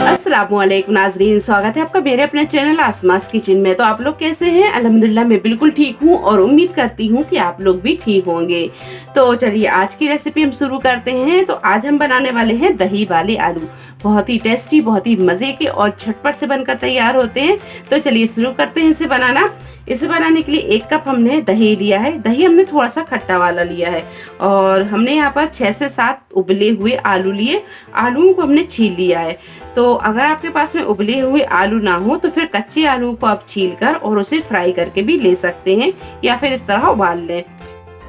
अस्सलामुअलैकुम नाजरीन, स्वागत है आपका मेरे अपने चैनल आसमास किचन में। तो आप लोग कैसे हैं? अल्हम्दुलिल्लाह मैं बिल्कुल ठीक हूँ और उम्मीद करती हूँ कि आप लोग भी ठीक होंगे। तो चलिए आज की रेसिपी हम शुरू करते हैं। तो आज हम बनाने वाले हैं दही वाले आलू। बहुत ही टेस्टी, बहुत ही मजे के और झटपट से बनकर तैयार होते हैं। तो चलिए शुरू करते हैं इसे बनाना। इसे बनाने के लिए 1 कप हमने दही लिया है। दही हमने थोड़ा सा खट्टा वाला लिया है और हमने यहाँ पर 6 से 7 उबले हुए आलू लिए। आलूओं को हमने छील लिया है। तो अगर आपके पास में उबले हुए आलू ना हो तो फिर कच्चे आलू को आप छील कर और उसे फ्राई करके भी ले सकते हैं या फिर इस तरह उबाल लें।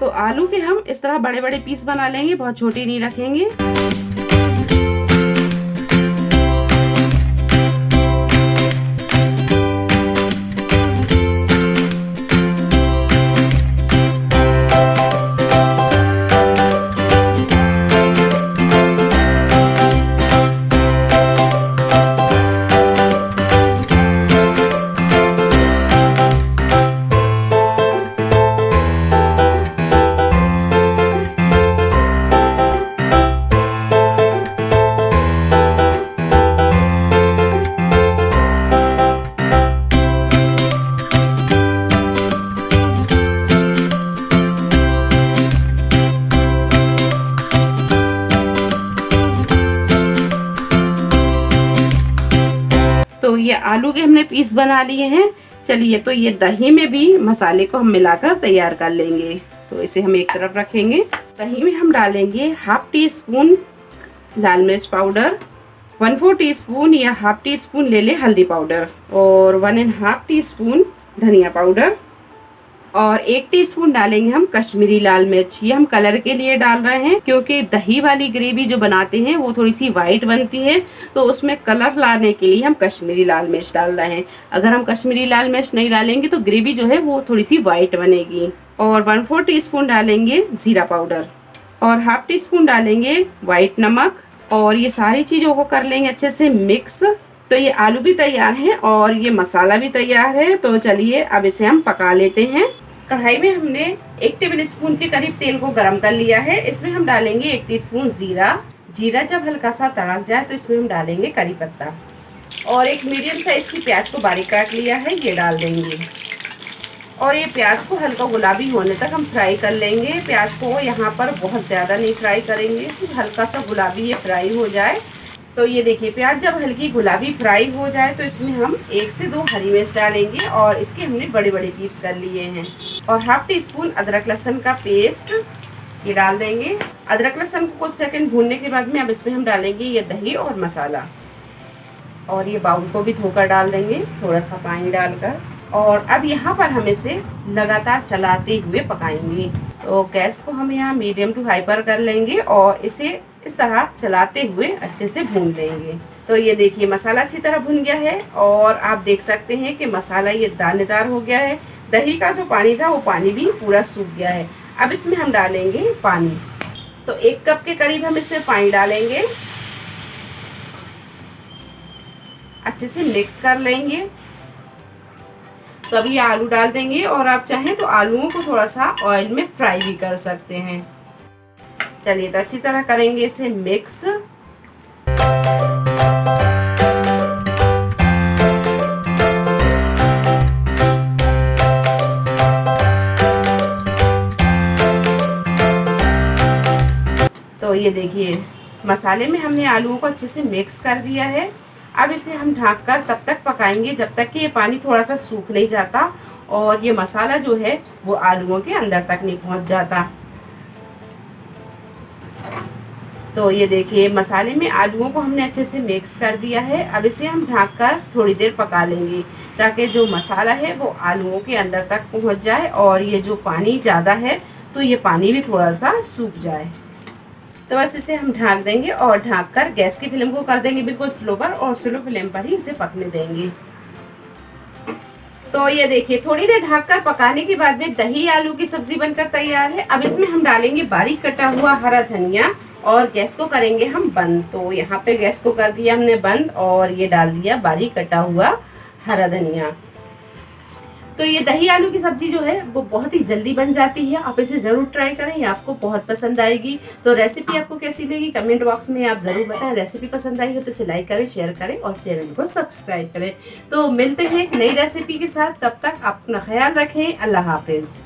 तो आलू के हम इस तरह बड़े बड़े पीस बना लेंगे, बहुत छोटे नहीं रखेंगे। तो ये आलू के हमने पीस बना लिए हैं। चलिए तो ये दही में भी मसाले को हम मिलाकर तैयार कर लेंगे। तो इसे हम एक तरफ रखेंगे। दही में हम डालेंगे 1/2 टीस्पून लाल मिर्च पाउडर, 1/4 टीस्पून या 1/2 टीस्पून ले ले हल्दी पाउडर और 1.5 टीस्पून धनिया पाउडर और 1 टीस्पून डालेंगे हम कश्मीरी लाल मिर्च। ये हम कलर के लिए डाल रहे हैं क्योंकि दही वाली ग्रेवी जो बनाते हैं वो थोड़ी सी वाइट बनती है, तो उसमें कलर लाने के लिए हम कश्मीरी लाल मिर्च डाल रहे हैं। अगर हम कश्मीरी लाल मिर्च नहीं डालेंगे तो ग्रेवी जो है वो थोड़ी सी वाइट बनेगी। और 1/4 टीस्पून डालेंगे जीरा पाउडर और 1/2 टीस्पून डालेंगे व्हाइट नमक और ये सारी चीज़ों को कर लेंगे अच्छे से मिक्स। तो ये आलू भी तैयार है और ये मसाला भी तैयार है। तो चलिए अब इसे हम पका लेते हैं। कढ़ाई में हमने 1 टेबल स्पून के करीब तेल को गरम कर लिया है। इसमें हम डालेंगे 1 टीस्पून जीरा। जीरा जब हल्का सा तड़क जाए तो इसमें हम डालेंगे करी पत्ता और एक मीडियम साइज की प्याज को बारीक काट लिया है, ये डाल देंगे। और ये प्याज को हल्का गुलाबी होने तक हम फ्राई कर लेंगे। प्याज को यहाँ पर बहुत ज़्यादा नहीं फ्राई करेंगे, हल्का सा गुलाबी ये फ्राई हो जाए। तो ये देखिए प्याज जब हल्की गुलाबी फ्राई हो जाए तो इसमें हम 1 से 2 हरी मिर्च डालेंगे और इसके हमने बड़े बड़े पीस कर लिए हैं। और 1/2 टीस्पून अदरक लहसुन का पेस्ट ये डाल देंगे। अदरक लहसुन को कुछ सेकंड भूनने के बाद में अब इसमें हम डालेंगे ये दही और मसाला और ये बाउल को भी धोकर डाल देंगे थोड़ा सा पानी डालकर। और अब यहाँ पर हम इसे लगातार चलाते हुए पकाएंगे। तो गैस को हम यहाँ मीडियम टू हाई पर कर लेंगे और इसे इस तरह चलाते हुए अच्छे से भून लेंगे। तो ये देखिए मसाला अच्छी तरह भुन गया है और आप देख सकते हैं कि मसाला ये दानेदार हो गया है। दही का जो पानी था वो पानी भी पूरा सूख गया है। अब इसमें हम डालेंगे पानी। तो 1 कप के करीब हम इसमें पानी डालेंगे, अच्छे से मिक्स कर लेंगे। तो अभी आलू डाल देंगे और आप चाहें तो आलूओं को थोड़ा सा ऑयल में फ्राई भी कर सकते हैं। चलिए तो अच्छी तरह करेंगे इसे मिक्स। तो ये देखिए मसाले में हमने आलूओं को अच्छे से मिक्स कर दिया है। अब इसे हम ढककर तब तक पकाएंगे जब तक कि ये पानी थोड़ा सा सूख नहीं जाता और ये मसाला जो है वो आलूओं के अंदर तक नहीं पहुंच जाता। तो ये देखिए मसाले में आलूओं को हमने अच्छे से मिक्स कर दिया है। अब इसे हम ढककर थोड़ी देर पका लेंगे ताकि जो मसाला है वो आलूओं के अंदर तक पहुंच जाए और ये जो पानी ज़्यादा है तो ये पानी भी थोड़ा सा सूख जाए। तो बस इसे हम ढक देंगे और ढककर गैस की फ्लेम को कर देंगे बिल्कुल स्लो पर और स्लो फ्लेम पर ही इसे पकने देंगे। तो ये देखिए थोड़ी देर ढककर पकाने के बाद में दही आलू की सब्जी बनकर तैयार है। अब इसमें हम डालेंगे बारीक कटा हुआ हरा धनिया और गैस को करेंगे हम बंद। तो यहाँ पे गैस को कर दिया हमने बंद और ये डाल दिया बारीक कटा हुआ हरा धनिया। तो ये दही आलू की सब्जी जो है वो बहुत ही जल्दी बन जाती है। आप इसे ज़रूर ट्राई करें, ये आपको बहुत पसंद आएगी। तो रेसिपी आपको कैसी लगी कमेंट बॉक्स में आप ज़रूर बताएं। रेसिपी पसंद आई हो तो इसे लाइक करें, शेयर करें और चैनल को सब्सक्राइब करें। तो मिलते हैं एक नई रेसिपी के साथ, तब तक अपना ख्याल रखें। अल्लाह हाफिज़।